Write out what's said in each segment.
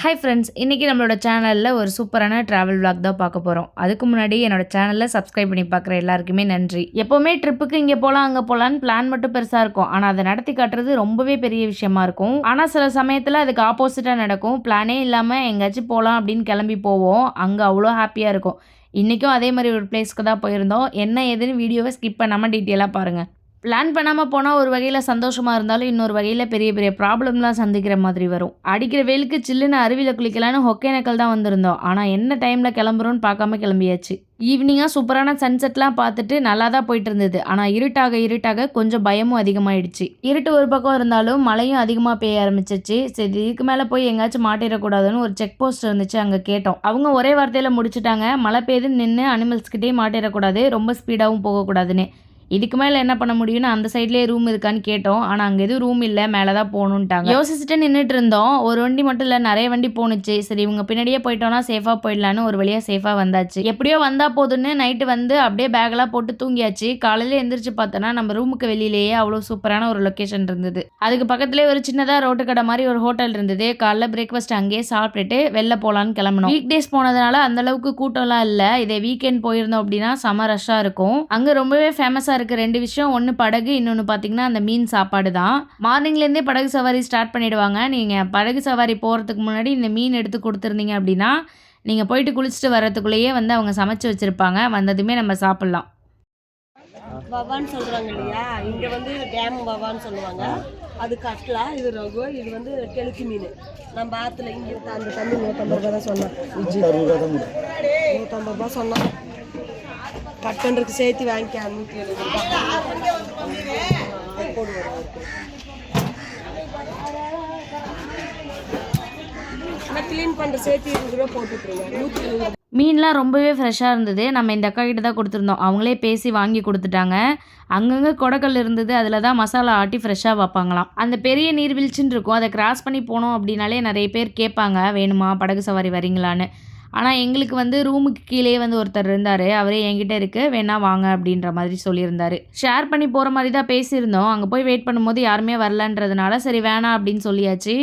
Hi friends, இன்றைக்கி நம்மளோட சேனலில் ஒரு சூப்பரான ட்ராவல் விளாக் தான் பார்க்க போகிறோம். அதுக்கு முன்னாடி என்னோட சேனலில் சப்ஸ்கிரைப் பண்ணி பார்க்குற எல்லாருக்குமே நன்றி. எப்போவுமே ட்ரிப்புக்கு இங்கே போகலாம் அங்கே போகலான்னு பிளான் மட்டும் பெருசாக இருக்கும். ஆனால் அதை நடத்தி காட்டுறது ரொம்பவே பெரிய விஷயமா இருக்கும். ஆனால் சில சமயத்தில் அதுக்கு ஆப்போசிட்டாக நடக்கும். பிளானே இல்லாமல் எங்கேயாச்சும் போகலாம் அப்படின்னு கிளம்பி போவோம். அங்கே அவ்வளோ ஹாப்பியாக இருக்கும். இன்றைக்கும் அதே மாதிரி ஒரு பிளேஸ்க்கு தான் போயிருந்தோம். என்ன ஏதுன்னு வீடியோவை ஸ்கிப் பண்ணாமல் டீட்டெயிலாக பாருங்கள். பிளான் பண்ணாமல் போனால் ஒரு வகையில் சந்தோஷமாக இருந்தாலும் இன்னொரு வகையில் பெரிய பெரிய ப்ராப்ளம்லாம் சந்திக்கிற மாதிரி வரும். அடிக்கிற வெயிலுக்கு சில்லுன்னு அருவியில் குளிக்கலான்னு ஒகேனக்கல் தான் வந்திருந்தோம். ஆனால் என்ன டைமில் கிளம்புறோன்னு பார்க்காம கிளம்பியாச்சு. ஈவினிங்காக சூப்பரான சன்செட்லாம் பார்த்துட்டு நல்லா தான் போயிட்டு இருந்தது. ஆனால் இருட்டாக கொஞ்சம் பயமும் அதிகமாகிடுச்சு. இருட்டு ஒரு பக்கம் இருந்தாலும் மழையும் அதிகமாக பெய்ய ஆரம்பிச்சிச்சு. சரி, இதுக்கு மேலே போய் எங்கேயாச்சும் மாட்டிடக்கூடாதுன்னு ஒரு செக் போஸ்ட் இருந்துச்சு, அங்கே கேட்டோம். அவங்க ஒரே வார்த்தையில் முடிச்சுட்டாங்க, மழை பெய்யுதுன்னு நின்று அனிமல்ஸ்கிட்டே மாட்டிடக்கூடாது, ரொம்ப ஸ்பீடாகவும் போகக்கூடாதுன்னு. இதுக்கு மேலே என்ன பண்ண முடியும்னு அந்த சைட்லேயே ரூம் இருக்கான்னு கேட்டோம். ஆனால் அங்கே எதுவும் ரூம் இல்லை, மேலே தான் போகணுன்ட்டாங்க. யோசிச்சுட்டு நின்றுட்டு இருந்தோம். ஒரு வண்டி மட்டும் இல்லை, நிறைய வண்டி போணுச்சு. சரி, இவங்க பின்னாடியே போயிட்டோம்னா சேஃபாக போயிடலான்னு ஒரு வழியாக சேஃபாக வந்தாச்சு. எப்படியோ வந்தால் போதுன்னு நைட்டு வந்து அப்படியே பேக்கெல்லாம் போட்டு தூங்கியாச்சு. காலையில் எந்திரிச்சு பார்த்தோன்னா நம்ம ரூமுக்கு வெளியிலேயே அவ்வளோ சூப்பரான ஒரு லொக்கேஷன் இருந்தது. அதுக்கு பக்கத்துலேயே ஒரு சின்னதாக ரோட்டு கடை மாதிரி ஒரு ஹோட்டல் இருந்தது. காலைல பிரேக்ஃபாஸ்ட் அங்கேயே சாப்பிட்டுட்டு வெளில போகலான்னு கிளம்பணும். வீக் டேஸ் போனதுனால அந்தளவுக்கு கூட்டம்லாம் இல்லை. இதே வீக்கெண்ட் போயிருந்தோம் அப்படின்னா செம ரஷ்ஷாக இருக்கும். அங்கே ரொம்பவே ஃபேமஸாக இருக்குது ரெண்டு விஷயம். ஒன்று படகு, இன்னொன்று பார்த்தீங்கன்னா அந்த மீன் சாப்பாடு தான். மார்னிங்லேருந்தே படகு சவாரி ஸ்டார்ட் பண்ணிடுவாங்க. நீங்கள் படகு சவாரி போகிறதுக்கு முன்னாடி இந்த மீன் எடுத்து கொடுத்துருந்தீங்க அப்படின்னா நீங்கள் போயிட்டு குளிச்சுட்டு வர்றதுக்குள்ளேயே வந்து அவங்க சமைச்சு வச்சுருப்பாங்க. வந்ததுமே நம்ம சாப்பிட்லாம். வவான்னு சொல்கிறாங்க இல்லையா, இங்கே வந்து டேம் வவான்னு சொல்லுவாங்க. அது கட்லா, இது ரகு, இது வந்து கெளுத்தி மீன். நம்ம ஆற்றுல இங்கே அந்த தண்ணி 150 ரூபா தான் சொன்னேன். 150 ரூபா சொன்னோம். கட்டன்றது சேர்த்து வாங்கிக்க 170 ரூபா. க்ளீன் பண்ணுற சேர்த்து 20 ரூபா போட்டுட்ருங்க. 120 மீன்லாம் ரொம்பவே ஃப்ரெஷ்ஷாக இருந்தது. நம்ம இந்த அக்கா கிட்ட தான் கொடுத்துருந்தோம். அவங்களே பேசி வாங்கி கொடுத்துட்டாங்க. அங்கங்கே கொடக்கல் இருந்தது, அதில் தான் மசாலா ஆட்டி ஃப்ரெஷ்ஷாக வைப்பாங்களாம். அந்த பெரிய நீர்வீழ்ச்சின்னு இருக்கும், அதை கிராஸ் பண்ணி போனோம் அப்படின்னாலே நிறைய பேர் கேட்பாங்க, வேணுமா படகு சவாரி வரீங்களான்னு. ஆனால் எங்களுக்கு வந்து ரூமுக்கு கீழே வந்து ஒருத்தர் இருந்தார். அவரே என்கிட்ட இருக்கு, வேணா வாங்க அப்படின்ற மாதிரி சொல்லியிருந்தார். ஷேர் பண்ணி போகிற மாதிரி தான் பேசியிருந்தோம். அங்கே போய் வெயிட் பண்ணும்போது யாருமே வரலன்றதுனால சரி வேணாம் அப்படின்னு சொல்லியாச்சு.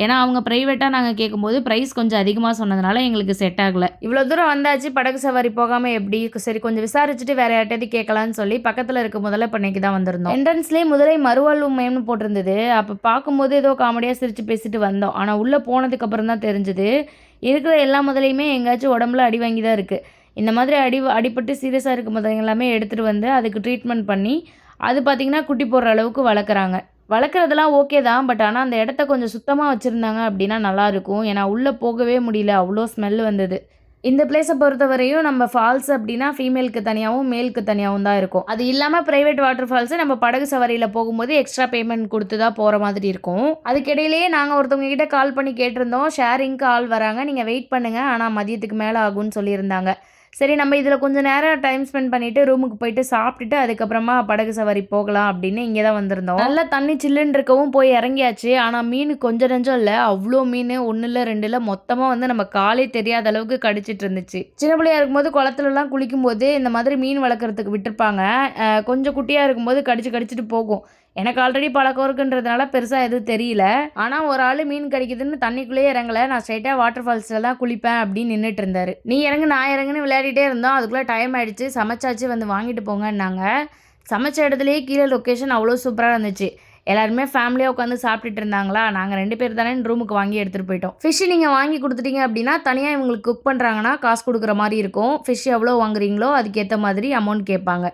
ஏன்னா அவங்க ப்ரைவேட்டாக நாங்கள் கேட்கும்போது ப்ரைஸ் கொஞ்சம் அதிகமாக சொன்னதுனால எங்களுக்கு செட் ஆகலை. இவ்வளோ தூரம் வந்தாச்சு, படகு சவாரி போகாமல் எப்படி, சரி கொஞ்சம் விசாரிச்சுட்டு வேறு யார்ட்டாவது கேட்கலான்னு சொல்லி பக்கத்தில் இருக்க முதல்ல பண்ணைக்கு தான் வந்திருந்தோம். என்ட்ரன்ஸ்லேயே முதலை மறுவாழ்வு மையம்னு போட்டிருந்தது. அப்போ பார்க்கும்போது ஏதோ காமெடியாக சிரித்து பேசிட்டு வந்தோம். ஆனால் உள்ளே போனதுக்கப்புறம் தான் தெரிஞ்சுது இருக்கிற எல்லா முதலையுமே எங்கேயாச்சும் உடம்புல அடி வாங்கி தான் இருக்குது. இந்த மாதிரி அடிபட்டு சீரியஸாக இருக்க முதலைங்க எல்லாமே எடுத்துகிட்டு வந்து அதுக்கு ட்ரீட்மெண்ட் பண்ணி அது பார்த்திங்கன்னா குட்டி போடுற அளவுக்கு வளர்க்குறாங்க. வளர்க்குறதெல்லாம் ஓகே தான், பட் ஆனால் அந்த இடத்த கொஞ்சம் சுத்தமாக வச்சுருந்தாங்க அப்படின்னா நல்லாயிருக்கும். ஏன்னா உள்ளே போகவே முடியல, அவ்வளோ ஸ்மெல் வந்தது. இந்த பிளேஸை பொறுத்தவரையும் நம்ம ஃபால்ஸ் அப்படின்னா ஃபீமேலுக்கு தனியாகவும் மேலுக்கு தனியாகவும் தான் இருக்கும். அது இல்லாமல் ப்ரைவேட் வாட்டர் ஃபால்ஸு நம்ம படகு சவாரியில் போகும்போது எக்ஸ்ட்ரா பேமெண்ட் கொடுத்து தான் போகிற மாதிரி இருக்கும். அதுக்கிடையிலேயே நாங்கள் ஒருத்தவங்க கிட்ட கால் பண்ணி கேட்டிருந்தோம், ஷேரிங்க்கு ஆள் வராங்க, நீங்கள் வெயிட் பண்ணுங்கள், ஆனால் மதியத்துக்கு மேலே ஆகும்னு சொல்லியிருந்தாங்க. சரி, நம்ம இதில் கொஞ்சம் நேரம் டைம் ஸ்பெண்ட் பண்ணிவிட்டு ரூமுக்கு போயிட்டு சாப்பிட்டுட்டு அதுக்கப்புறமா படகு சவாரி போகலாம் அப்படின்னு இங்கே தான் வந்திருந்தோம். நல்லா தண்ணி சில்லுன்னு இருக்கவும் போய் இறங்கியாச்சு. ஆனால் மீன் கொஞ்சம் நெஞ்சம் இல்லை, அவ்வளோ மீன், 1 இல்லை 2 இல்லை, மொத்தமாக வந்து நம்ம காலே தெரியாத அளவுக்கு கடிச்சிட்டு இருந்துச்சு. சின்ன பிள்ளையாக இருக்கும்போது குளத்துலலாம் குளிக்கும்போது இந்த மாதிரி மீன் வளர்க்குறதுக்கு விட்டுருப்பாங்க. கொஞ்சம் குட்டியாக இருக்கும்போது கடிச்சிட்டு போகும். எனக்கு ஆல்ரெடி பழக்கம் இருக்குன்றதுனால பெருசாக எதுவும் தெரியல. ஆனால் ஒரு ஆள் மீன் கடிக்குதுன்னு தண்ணிக்குள்ளேயே இறங்கலை, நான் ஸ்ட்ரைட்டாக வாட்டர் ஃபால்ஸில் தான் குளிப்பேன் அப்படின்னு நின்றுட்டு இருந்தார். நீ இறங்கு நான் இறங்குன்னு விளையாடிட்டே இருந்தோம். அதுக்குள்ளே டைம் ஆகிடுச்சு, சமைச்சாச்சு, வந்து வாங்கிட்டு போங்கன்னாங்க. சமைச்ச இடத்துலையே கீழே லொக்கேஷன் அவ்வளோ சூப்பராக இருந்துச்சு. எல்லாருமே ஃபேமிலியாக உட்காந்து சாப்பிட்டுட்டு இருந்தாங்களா. நாங்கள் 2 பேர் தானே ரூமுக்கு வாங்கி எடுத்துகிட்டு போயிட்டோம். ஃபிஷ்ஷு நீங்கள் வாங்கி கொடுத்துட்டீங்க அப்படின்னா தனியாக இவங்களுக்கு குக் பண்ணுறாங்கன்னா காசு கொடுக்குற மாதிரி இருக்கும். ஃபிஷ் எவ்வளோ வாங்குறீங்களோ அதுக்கேற்ற மாதிரி அமௌண்ட் கேட்பாங்க.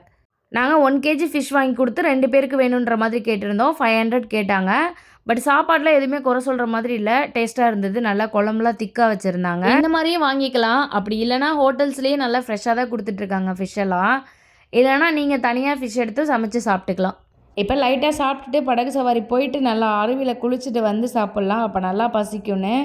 நாங்கள் 1 kg ஃபிஷ் வாங்கி கொடுத்து 2 பேருக்கு வேணுன்ற மாதிரி கேட்டிருந்தோம். 500 கேட்டாங்க. பட் சாப்பாட்டில் எதுவுமே குறை சொல்கிற மாதிரி இல்லை, டேஸ்ட்டாக இருந்தது. நல்லா குழம்புலாம் திக்காக வச்சுருந்தாங்க. இந்த மாதிரியும் வாங்கிக்கலாம். அப்படி இல்லைனா ஹோட்டல்ஸ்லேயே நல்லா ஃப்ரெஷ்ஷாக தான் கொடுத்துட்ருக்காங்க ஃபிஷ்ஷெல்லாம். இல்லைனா நீங்கள் தனியாக ஃபிஷ் எடுத்து சமைச்சு சாப்பிட்டுக்கலாம். இப்போ லைட்டாக சாப்பிட்டுட்டு படகு சவாரி போயிட்டு நல்லா அருவியில் குளிச்சுட்டு வந்து சாப்பிட்லாம், அப்போ நல்லா பசிக்கும்னு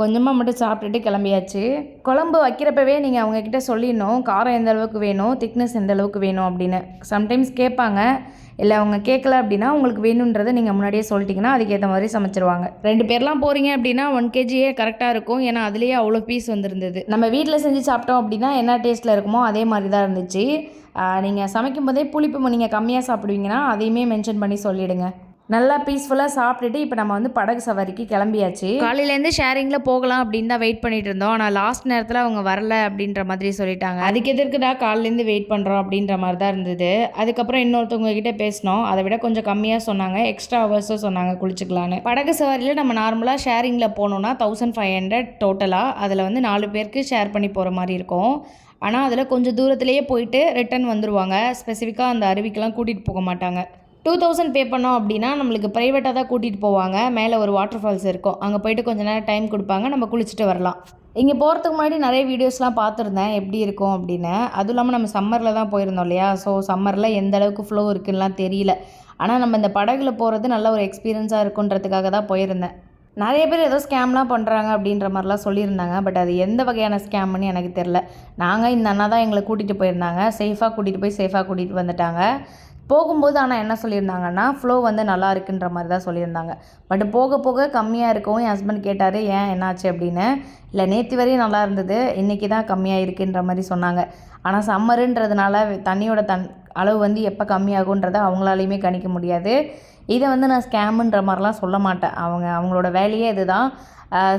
கொஞ்சமாக மட்டும் சாப்பிட்டுட்டு கிளம்பியாச்சு. குழம்பு வைக்கிறப்பவே நீங்கள் அவங்கக்கிட்ட சொல்லிடணும், காரம் எந்த அளவுக்கு வேணும், திக்னஸ் எந்த அளவுக்கு வேணும் அப்படின்னு. சம்டைம்ஸ் கேட்பாங்க. இல்லை அவங்க கேட்கல அப்படின்னா உங்களுக்கு வேணுன்றதை நீங்கள் முன்னாடியே சொல்லிட்டிங்கன்னா அதுக்கேற்ற மாதிரி சமைச்சிருவாங்க. 2 பேர்லாம் போகிறீங்க அப்படின்னா 1 kg கரெக்டாக இருக்கும். ஏன்னா அதுலேயே அவ்வளோ பீஸ் வந்துருந்தது. நம்ம வீட்டில் செஞ்சு சாப்பிட்டோம் அப்படின்னா என்ன டேஸ்ட்டில் இருக்குமோ அதே மாதிரி தான் இருந்துச்சு. நீங்கள் சமைக்கும் போதே புளிப்பு நீங்கள் கம்மியாக சாப்பிடுவீங்கன்னா அதையுமே மென்ஷன் பண்ணி சொல்லிவிடுங்க. நல்லா பீஸ்ஃபுல்லாக சாப்பிட்டுட்டு இப்போ நம்ம வந்து படகு சவாரிக்கு கிளம்பியாச்சு. காலையிலேருந்து ஷேரிங்கில் போகலாம் அப்படின்னு தான் வெயிட் பண்ணிட்டு இருந்தோம். ஆனால் லாஸ்ட் நேரத்தில் அவங்க வரல அப்படின்ற மாதிரி சொல்லிட்டாங்க. அதுக்கு எதற்குடா காலையிலேருந்து வெயிட் பண்ணுறோம் அப்படின்ற மாதிரி தான் இருந்தது. அதுக்கப்புறம் இன்னொருத்தவங்க கிட்டே பேசினோம். அதை விட கொஞ்சம் கம்மியாக சொன்னாங்க, எக்ஸ்ட்ரா ஹவர்ஸும் சொன்னாங்க குளிச்சுக்கலான்னு. படகு சவாரியில் நம்ம நார்மலாக ஷேரிங்கில் போனோம்னா 1500 டோட்டலாக. அதில் வந்து 4 பேருக்கு ஷேர் பண்ணி போகிற மாதிரி இருக்கும். ஆனால் அதில் கொஞ்சம் தூரத்துலேயே போயிட்டு ரிட்டன் வந்துடுவாங்க. ஸ்பெசிஃபிக்காக அந்த அருவிக்கெலாம் கூட்டிகிட்டு போக மாட்டாங்க. 2000 பே பண்ணோம் அப்படின்னா நம்மளுக்கு ப்ரைவேட்டாக தான் கூட்டிகிட்டு போவாங்க. மேலே ஒரு வாட்டர் ஃபால்ஸ் இருக்கும், அங்கே போயிட்டு கொஞ்சம் நேரம் டைம் கொடுப்பாங்க, நம்ம குளிச்சுட்டு வரலாம். இங்கே போகிறதுக்கு முன்னாடி நிறைய வீடியோஸ்லாம் பார்த்துருந்தேன் எப்படி இருக்கும் அப்படின்னு. அதுவும் இல்லாமல் நம்ம சம்மரில் தான் போயிருந்தோம் இல்லையா, ஸோ சம்மரில் எந்த அளவுக்கு ஃப்ளோ இருக்குன்னுலாம் தெரியல. ஆனால் நம்ம இந்த படகுல போகிறது நல்ல ஒரு எக்ஸ்பீரியன்ஸாக இருக்குன்றதுக்காக தான் போயிருந்தேன். நிறைய பேர் ஏதோ ஸ்கேம்லாம் பண்ணுறாங்க அப்படின்ற மாதிரிலாம் சொல்லியிருந்தாங்க. பட் அது எந்த வகையான ஸ்கேம்னு எனக்கு தெரில. நாங்கள் இந்த அண்ணா தான் எங்களை கூட்டிகிட்டு போயிருந்தாங்க. சேஃபாக கூட்டிகிட்டு போய் சேஃபாக கூட்டிகிட்டு வந்துட்டாங்க. போகும்போது ஆனால் என்ன சொல்லியிருந்தாங்கன்னா ஃப்ளோ வந்து நல்லா இருக்குன்ற மாதிரி தான் சொல்லியிருந்தாங்க. பட் போக போக கம்மியாக இருக்கவும் என் ஹஸ்பண்ட் கேட்டார் ஏன் என்னாச்சு அப்படின்னு. இல்லை நேற்று வரையும் நல்லா இருந்தது, இன்றைக்கி தான் கம்மியாக இருக்குன்ற மாதிரி சொன்னாங்க. ஆனால் சம்மருன்றதுனால தண்ணியோட அளவு வந்து எப்போ கம்மியாகுன்றதை அவங்களாலையுமே கணிக்க முடியாது. இதை வந்து நான் ஸ்கேமுன்ற மாதிரிலாம் சொல்ல மாட்டேன். அவங்களோட வேலையே இதுதான்.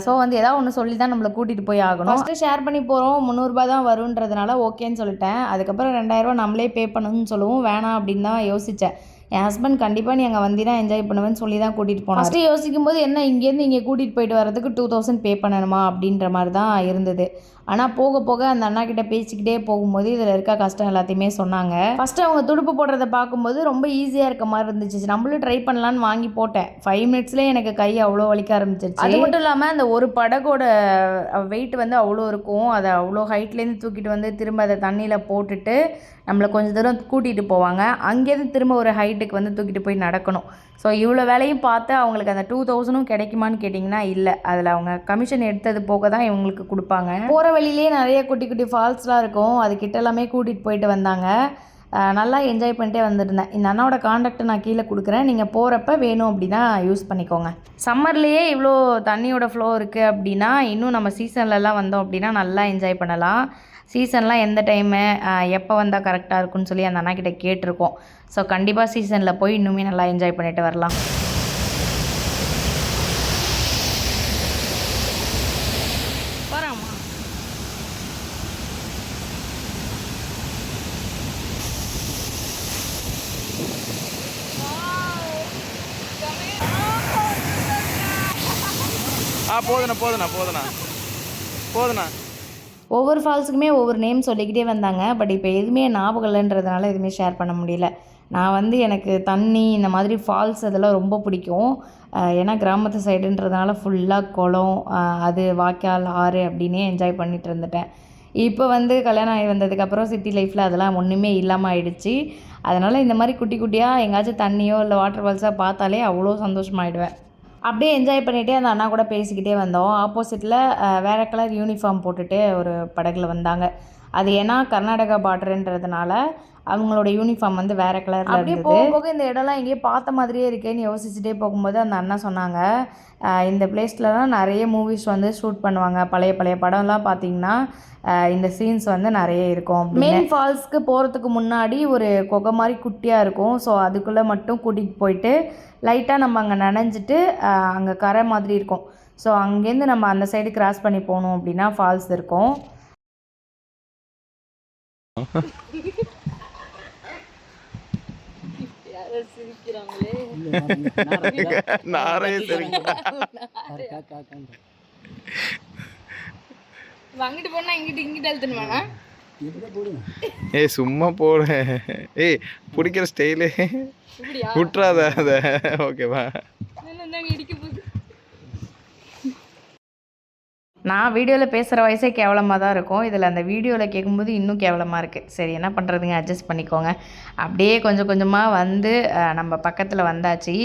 ஸோ வந்து ஏதாவது ஒன்று சொல்லி தான் நம்மளை கூட்டிகிட்டு போய் ஆகணும். ஃபஸ்ட்டு ஷேர் பண்ணி போகிறோம், 300 தான் வருன்றதுனால ஓகேன்னு சொல்லிட்டேன். அதுக்கப்புறம் 2000 நம்மளே பே பண்ணணும்னு சொல்லவும் வேணாம் அப்படின்னு தான் யோசித்தேன். என் ஹஸ்பண்ட் கண்டிப்பாக நீ அங்கே வந்தீங்கன்னா என்ஜாய் பண்ணுவேன்னு சொல்லி தான் கூட்டிகிட்டு போனேன். ஃபஸ்ட்டு யோசிக்கும் போது என்ன இங்கேருந்து இங்கே கூட்டிகிட்டு போயிட்டு வரதுக்கு 2000 பே பண்ணணுமா அப்படின்ற மாதிரி தான் இருந்தது. ஆனால் போக போக அந்த அண்ணா கிட்ட பேசிக்கிட்டே போகும்போது இதில் இருக்க கஷ்டம் எல்லாத்தையுமே சொன்னாங்க. ஃபஸ்ட்டு அவங்க துடுப்பு போடுறதை பார்க்கும்போது ரொம்ப ஈஸியாக இருக்க மாதிரி இருந்துச்சு. நம்மளும் ட்ரை பண்ணலான்னு வாங்கி போட்டேன். 5 மினிட்ஸ்லேயே எனக்கு கை அவ்வளோ வலிக்க ஆரம்பிச்சிருச்சு. அது மட்டும் இல்லாமல் அந்த ஒரு படகோட வெயிட் வந்து அவ்வளோ இருக்கும். அதை அவ்வளோ ஹைட்லேருந்து தூக்கிட்டு வந்து திரும்ப அதை தண்ணியில் போட்டுட்டு நம்மளை கொஞ்சம் தூரம் கூட்டிகிட்டு போவாங்க. அங்கேருந்து திரும்ப ஒரு ஹைட்டுக்கு வந்து தூக்கிட்டு போய் நடக்கணும். ஸோ இவ்வளோ வேலையும் பார்த்து அவங்களுக்கு அந்த 2000 கிடைக்குமான்னு கேட்டிங்கன்னா இல்லை. அதில் அவங்க கமிஷன் எடுத்தது போக தான் இவங்களுக்கு கொடுப்பாங்க. போகிற வழியிலே நிறைய குட்டி குட்டி ஃபால்ஸ்லாம் இருக்கும். அதுக்கிட்ட எல்லாமே கூட்டிகிட்டு போயிட்டு வந்தாங்க. நல்லா என்ஜாய் பண்ணிட்டே வந்துருந்தேன். இந்த அண்ணாவோட காண்டாக்ட் நான் கீழே கொடுக்குறேன். நீங்கள் போகிறப்ப வேணும் அப்படின்னா யூஸ் பண்ணிக்கோங்க. சம்மர்லேயே இவ்வளோ தண்ணியோட ஃப்ளோ இருக்குது அப்படின்னா இன்னும் நம்ம சீசன்லலாம் வந்தோம் அப்படின்னா நல்லா என்ஜாய் பண்ணலாம். சீசன்லாம் எந்த டைமு எப்போ வந்தால் கரெக்டாக இருக்குன்னு சொல்லி அந்த அண்ணாக்கிட்ட கேட்டிருக்கோம். ஸோ கண்டிப்பாக சீசனில் போய் இன்னுமே நல்லா என்ஜாய் பண்ணிட்டு வரலாம். போதுண்ணா. ஒவ்வொரு ஃபால்ஸுக்குமே ஒவ்வொரு நேம் சொல்லிக்கிட்டே வந்தாங்க. பட் இப்போ எதுவுமே ஞாபகம் இல்லைன்றதுனால எதுவுமே ஷேர் பண்ண முடியல. நான் வந்து எனக்கு தண்ணி இந்த மாதிரி ஃபால்ஸ் அதெல்லாம் ரொம்ப பிடிக்கும். ஏன்னா கிராமத்து சைடுன்றதுனால ஃபுல்லாக குளம், அது வாய்க்கால், ஆறு அப்படின்னே என்ஜாய் பண்ணிகிட்டு இருந்துட்டேன். இப்போ வந்து கல்யாணம் ஆகி வந்ததுக்கப்புறம் சிட்டி லைஃப்பில் அதெல்லாம் ஒன்றுமே இல்லாமல் ஆயிடுச்சு. அதனால் இந்த மாதிரி குட்டி குட்டியாக எங்கேயாச்சும் தண்ணியோ இல்லை வாட்டர் ஃபால்ஸாக பார்த்தாலே அவ்வளோ சந்தோஷமாயிடுவேன். அப்படியே என்ஜாய் பண்ணிகிட்டே அந்த அண்ணா கூட பேசிக்கிட்டே வந்தோம். ஆப்போசிட்டில் வேறு கலர் யூனிஃபார்ம் போட்டுட்டு ஒரு படகுல வந்தாங்க. அது ஏன்னா கர்நாடகா பார்டருன்றதுனால அவங்களோட யூனிஃபார்ம் வந்து வேறு கலரில் அப்படியே போக போக இந்த இடம்லாம் எங்கேயோ பார்த்த மாதிரியே இருக்கேன்னு யோசிச்சுட்டே போகும்போது அந்த அண்ணா சொன்னாங்க, இந்த பிளேஸ்லலாம் நிறைய மூவிஸ் வந்து ஷூட் பண்ணுவாங்க. பழைய பழைய படம்லாம் பார்த்திங்கன்னா இந்த சீன்ஸ் வந்து நிறைய இருக்கும். மெயின் ஃபால்ஸ்க்கு போகிறதுக்கு முன்னாடி ஒரு குகை மாதிரி குட்டியாக இருக்கும். ஸோ அதுக்குள்ளே மட்டும் கூட்டிகிட்டு போயிட்டு லைட்டாக நம்ம அங்கே நனைஞ்சிட்டு அங்கே கரை மாதிரி இருக்கும். ஸோ அங்கேருந்து நம்ம அந்த சைடு கிராஸ் பண்ணி போகணும் அப்படின்னா ஃபால்ஸ் இருக்கும். வாங்கிட்டு போனா இங்கிட்டு அழுத்தணுமாண்ணா? ஏய் சும்மா போட. ஏய் பிடிக்கிற ஸ்டைலு விட்டுறாத அத. ஓகேவா? இடிக்க போகுது. நான் வீடியோவில் பேசுகிற வயசே கேவலமாக தான் இருக்கும். இதில் அந்த வீடியோவில் கேட்கும்போது இன்னும் கேவலமாக இருக்குது. சரி என்ன பண்ணுறதுங்க, அட்ஜஸ்ட் பண்ணிக்கோங்க. அப்படியே கொஞ்சம் கொஞ்சமாக வந்து நம்ம பக்கத்தில் வந்தாச்சு.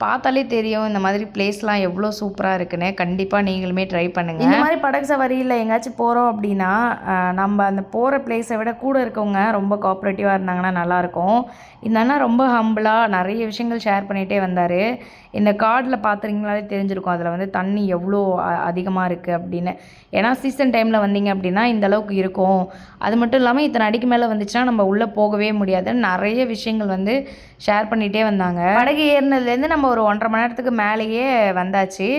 பார்த்தாலே தெரியும் இந்த மாதிரி பிளேஸ்லாம் எவ்வளோ சூப்பராக இருக்குன்னு. கண்டிப்பாக நீங்களுமே ட்ரை பண்ணுங்கள். இந்த மாதிரி படகு சவாரியில் எங்கேயாச்சும் போகிறோம் அப்படின்னா நம்ம அந்த போகிற பிளேஸை விட கூட இருக்கவங்க ரொம்ப கோஆப்ரேட்டிவாக இருந்தாங்கன்னா நல்லாயிருக்கும். இந்த அண்ணா ரொம்ப ஹம்பிளாக நிறைய விஷயங்கள் ஷேர் பண்ணிகிட்டே வந்தார். இந்த கார்டில் பார்த்துறீங்களாலே தெரிஞ்சிருக்கும் அதில் வந்து தண்ணி எவ்வளோ அதிகமாக இருக்குது அப்படின்னு. ஏன்னா சீசன் டைமில் வந்தீங்க அப்படின்னா இந்த அளவுக்கு இருக்கும். அது மட்டும் இல்லாமல் இத்தனை அடிக்கு மேலே வந்துச்சுன்னா நம்ம உள்ளே போகவே முடியாது. நிறைய விஷயங்கள் வந்து ஷேர் பண்ணிகிட்டே வந்தாங்க. படகு ஏறினதுலேருந்து நம்ம ஒரு 1.5 மணி நேரத்துக்கு மேலேயே வந்தாச்சு.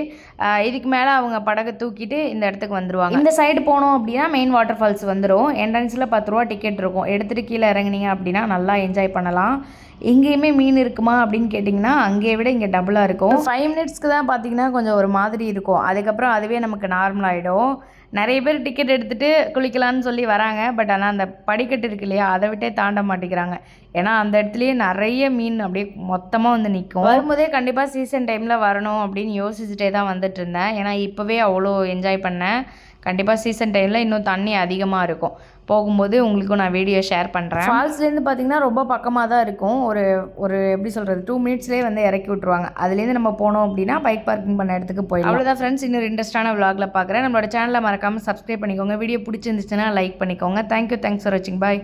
இதுக்கு மேலே அவங்க படகை தூக்கிட்டு இந்த இடத்துக்கு வந்துடுவாங்க. இந்த சைடு போனோம் அப்படின்னா மெயின் வாட்டர் ஃபால்ஸ் வந்துடும். என்ட்ரன்ஸில் 10 ரூபா டிக்கெட் இருக்கும். எடுத்துகிட்டு கீழே இறங்குனீங்க அப்படின்னா நல்லா என்ஜாய் பண்ணலாம். எங்கேயுமே மீன் இருக்குமா அப்படின்னு கேட்டிங்கன்னா அங்கேயே விட இங்கே டபுளாக இருக்கும். 5 மினிட்ஸ்க்கு தான் பார்த்தீங்கன்னா கொஞ்சம் ஒரு மாதிரி இருக்கும். அதுக்கப்புறம் அதுவே நமக்கு நார்மல் ஆகிடும். நிறைய பேர் டிக்கெட் எடுத்துகிட்டு குளிக்கலான்னு சொல்லி வராங்க. பட் ஆனால் அந்த படிக்கட்டு இருக்கு இல்லையா, அதை விட்டே தாண்ட மாட்டேங்கிறாங்க. ஏன்னா அந்த இடத்துலையே நிறைய மீன் அப்படியே மொத்தமாக வந்து நிற்கும். வரும்போதே கண்டிப்பாக சீசன் டைமில் வரணும் அப்படின்னு யோசிச்சுட்டே தான் வந்துட்டு இருந்தேன். ஏன்னா இப்போவே அவ்வளோ என்ஜாய் பண்ணேன். கண்டிப்பாக சீசன் டைமில் இன்னும் தண்ணி அதிகமாக இருக்கும். போகும்போது உங்களுக்கும் நான் வீடியோ ஷேர் பண்ணுறேன். ஃபால்ஸ்லேருந்து பார்த்திங்கன்னா ரொம்ப பக்கமாக தான் இருக்கும். ஒரு எப்படி சொல்கிறது 2 மினிட்ஸ்லேயே வந்து இறக்கி விட்ருவாங்க. அதுலேருந்து நம்ம போனோம் அப்படின்னா பைக் பார்க்கிங் பண்ண இடத்துக்கு போயிடலாம். அவ்வளோதான் ஃப்ரெண்ட்ஸ். இன்னொரு இன்ட்ரெஸ்டான விலாகில் பார்க்குறேன். நம்மளோட சேனலை மறக்காமல் சப்ஸ்கிரைப் பண்ணிக்கோங்க. வீடியோ பிடிச்சிருந்துச்சுன்னா லைக் பண்ணிக்கோங்க. தேங்க்யூ. தேங்க்ஸ் ஃபார் வாட்சிங். பாய்.